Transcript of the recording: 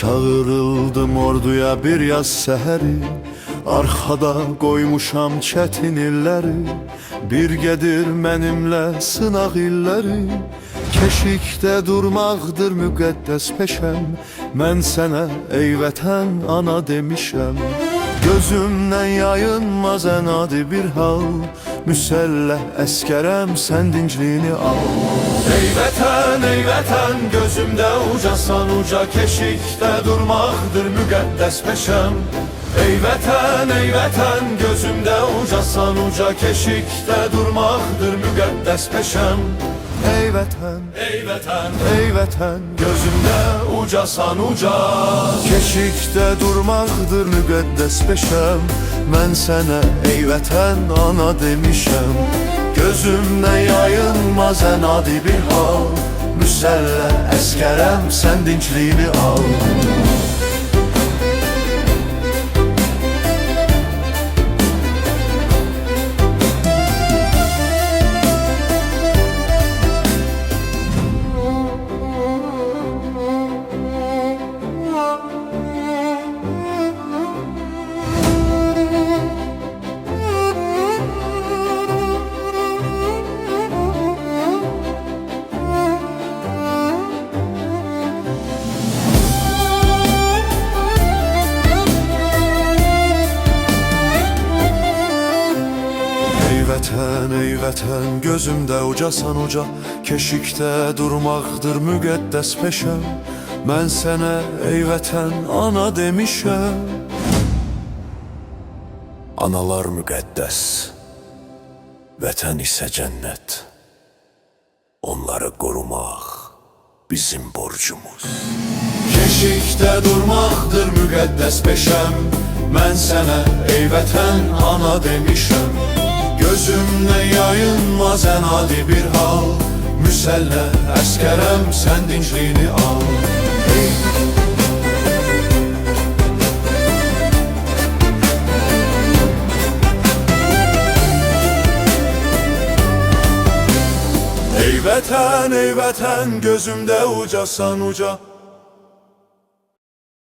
Çağırıldım orduya bir yaz səhəri, arxada qoymuşam çətin illəri. Birgədir mənimlə sınaq illəri, keşikdə durmaqdır müqəddəs peşəm. Mən sənə ey vətən ana demişəm. Gözümdən yayınmaz ən adi bir hal, müsəlləh əskərəm sən dincliyini al. Ey vətən gözümdə ucasan uca, keşikdə durmaqdır müqəddəs peşəm. Ey vətən gözümdə ucasan uca, keşikdə durmaqdır müqəddəs peşəm. Ey vətən gözümdə ucasan uca, keşikdə durmaqdır müqəddəs peşəm. Mən sənə ey vətən ana demişəm. Gözümdən yayınmaz ən adi bir hal, müsəlləh əskərəm sən dincliyini al. Ey vətən gözümdə ucasan uca, keşikdə durmaqdır müqəddəs peşəm. Mən sənə ey vətən ana demişəm. Analar müqəddəs, vətən isə cənnət. Onları qorumaq bizim borcumuz. Keşikdə durmaqdır müqəddəs peşəm. Mən sənə ey vətən ana demişəm. Gözümdən yayınmaz ən adi bir hal, müsəlləh əskərəm sən dincliyini al. Ey vətən gözümdə ucasan uca,